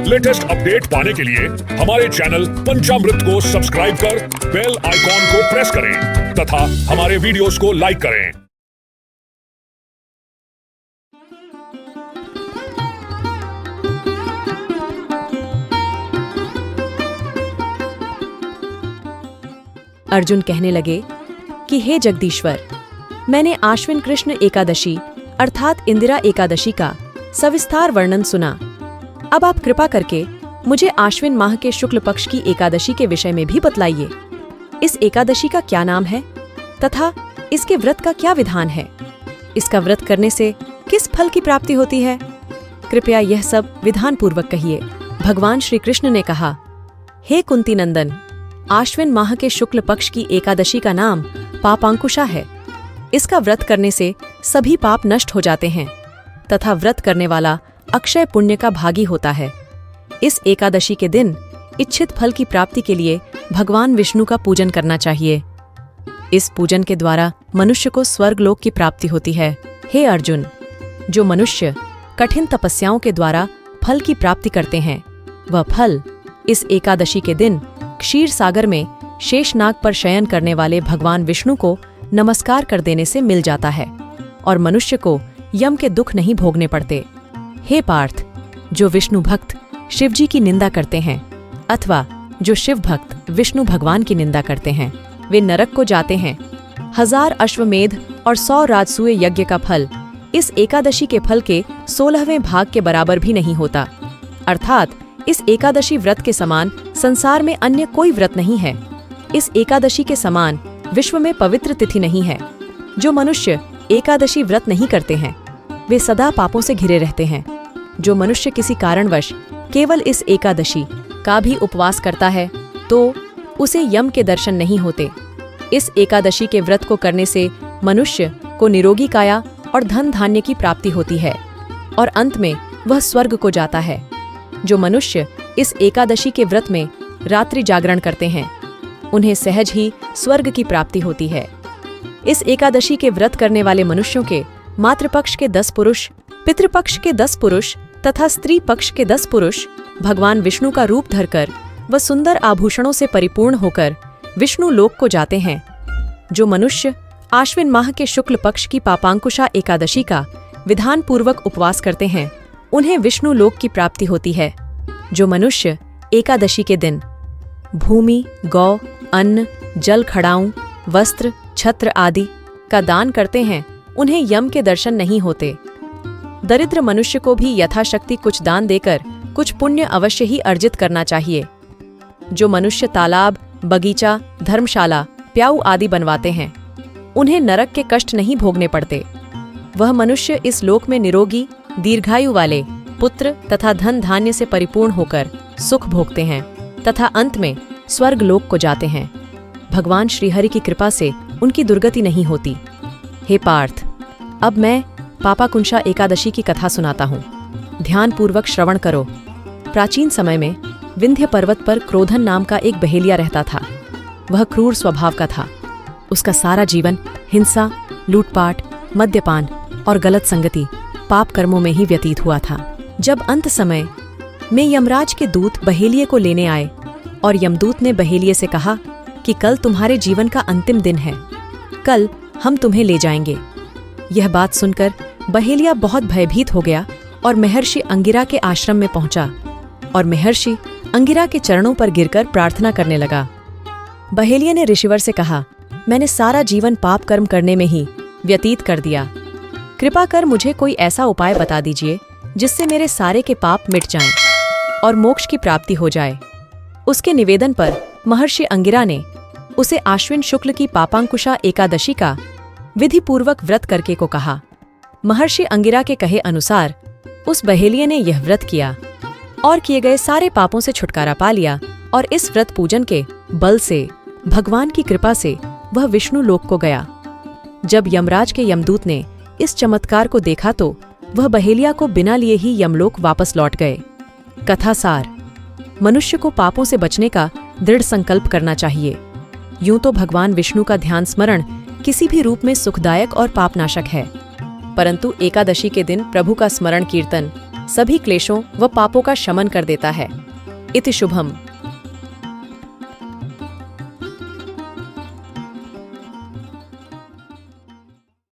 Latest update पाने के लिए हमारे चैनल पंचामृत को सब्सक्राइब कर बेल आइकॉन को प्रेस करें तथा हमारे वीडियोस को लाइक करें। अर्जुन कहने लगे कि हे जगदीश्वर, मैंने आश्विन कृष्ण एकादशी अर्थात इंदिरा एकादशी का सविस्तार वर्णन सुना। अब आप कृपा करके मुझे आश्विन माह के शुक्ल पक्ष की एकादशी के विषय में भी बतलाइए। इस एकादशी का क्या नाम है तथा इसके व्रत का क्या विधान है? इसका व्रत करने से किस फल की प्राप्ति होती है? कृपया यह सब विधान पूर्वक कहिए। भगवान श्री कृष्ण ने कहा, हे कुंती नंदन, आश्विन माह के शुक्ल पक्ष की एकादशी का नाम पापांकुशा है। इसका व्रत करने से सभी पाप नष्ट हो जाते हैं तथा व्रत करने वाला अक्षय पुण्य का भागी होता है। इस एकादशी के दिन इच्छित फल की प्राप्ति के लिए भगवान विष्णु का पूजन करना चाहिए। इस पूजन के द्वारा मनुष्य को स्वर्ग लोक की प्राप्ति होती है। हे अर्जुन, जो मनुष्य कठिन तपस्याओं के द्वारा फल की प्राप्ति करते हैं, वह फल इस एकादशी के दिन क्षीर सागर में शेषनाग पर शयन करने वाले भगवान विष्णु को नमस्कार कर देने से मिल जाता है और मनुष्य को यम के दुख नहीं भोगने पड़ते। हे पार्थ, जो विष्णु भक्त शिव जी की निंदा करते हैं अथवा जो शिव भक्त विष्णु भगवान की निंदा करते हैं, वे नरक को जाते हैं। 1000 अश्वमेध और 100 राजसूय यज्ञ का फल इस एकादशी के फल के 16वें भाग के बराबर भी नहीं होता। अर्थात इस एकादशी व्रत के समान संसार में अन्य कोई व्रत नहीं है। इस एकादशी के समान विश्व में पवित्र तिथि नहीं है। जो मनुष्य एकादशी व्रत नहीं करते हैं, वे सदा पापों से घिरे रहते हैं। जो मनुष्य किसी कारणवश केवल इस एकादशी का भी उपवास करता है, तो उसे यम के दर्शन नहीं होते। इस एकादशी के व्रत को करने से मनुष्य को निरोगी काया और धन धान्य की प्राप्ति होती है और अंत में वह स्वर्ग को जाता है। जो मनुष्य इस एकादशी के व्रत में रात्रि जागरण करते हैं, उन्हें सहज ही स्वर्ग की प्राप्ति होती है। इस एकादशी के व्रत करने वाले मनुष्यों के मातृपक्ष के 10 पुरुष, पितृपक्ष के 10 पुरुष तथा स्त्री पक्ष के 10 पुरुष भगवान विष्णु का रूप धरकर व सुंदर आभूषणों से परिपूर्ण होकर विष्णु लोक को जाते हैं। जो मनुष्य आश्विन माह के शुक्ल पक्ष की पापांकुशा एकादशी का विधान पूर्वक उपवास करते हैं, उन्हें विष्णु लोक की प्राप्ति होती है। जो मनुष्य एकादशी के दिन भूमि, गौ, अन्न, जल, खड़ाऊं, वस्त्र, छत्र आदि का दान करते हैं, उन्हें यम के दर्शन नहीं होते। दरिद्र मनुष्य को भी यथाशक्ति कुछ दान देकर कुछ पुण्य अवश्य ही अर्जित करना चाहिए। जो मनुष्य तालाब, बगीचा, धर्मशाला, प्याऊ आदि बनवाते हैं, उन्हें नरक के कष्ट नहीं भोगने पड़ते। वह मनुष्य इस लोक में निरोगी, दीर्घायु वाले पुत्र तथा धन धान्य से परिपूर्ण होकर सुख भोगते हैं तथा अंत में स्वर्ग लोक को जाते हैं। भगवान श्रीहरि की कृपा से उनकी दुर्गति नहीं होती। हे पार्थ, अब मैं पापाकुंशा एकादशी की कथा सुनाता हूँ। ध्यान पूर्वक श्रवण करो। प्राचीन समय में विंध्य पर्वत पर क्रोधन नाम का एक बहेलिया रहता था। वह क्रूर स्वभाव का था। उसका सारा जीवन हिंसा, लूटपाट, मद्यपान और गलत संगति, पाप कर्मों में ही व्यतीत हुआ था। जब अंत समय में यमराज के दूत बहेलिये को लेने आए और यमदूत ने बहेलिये से कहा कि कल तुम्हारे जीवन का अंतिम दिन है, कल हम तुम्हें ले जाएंगे। यह बात सुनकर बहेलिया बहुत भयभीत हो गया और महर्षि अंगिरा के आश्रम में पहुंचा और महर्षि अंगिरा के चरणों पर गिरकर प्रार्थना करने लगा। बहेलिया ने ऋषिवर से कहा, मैंने सारा जीवन पाप कर्म करने में ही व्यतीत कर दिया। कृपा कर मुझे कोई ऐसा उपाय बता दीजिए जिससे मेरे सारे के पाप मिट जाएं और मोक्ष की प्राप्ति हो जाए। उसके निवेदन पर महर्षि अंगिरा ने उसे आश्विन शुक्ल की पापांकुशा एकादशी का विधि पूर्वक व्रत करके को कहा। महर्षि अंगिरा के कहे अनुसार उस बहेलिये ने यह व्रत किया और किए गए सारे पापों से छुटकारा पा लिया और इस व्रत पूजन के बल से भगवान की कृपा से वह विष्णु लोक को गया। जब यमराज के यमदूत ने इस चमत्कार को देखा तो वह बहेलिया को बिना लिए ही यमलोक वापस लौट गए। कथा सार: मनुष्य को पापों से बचने का दृढ़ संकल्प करना चाहिए। यूं तो भगवान विष्णु का ध्यान स्मरण किसी भी रूप में सुखदायक और पापनाशक है, परंतु एकादशी के दिन प्रभु का स्मरण कीर्तन सभी क्लेशों व पापों का शमन कर देता है। इति शुभम।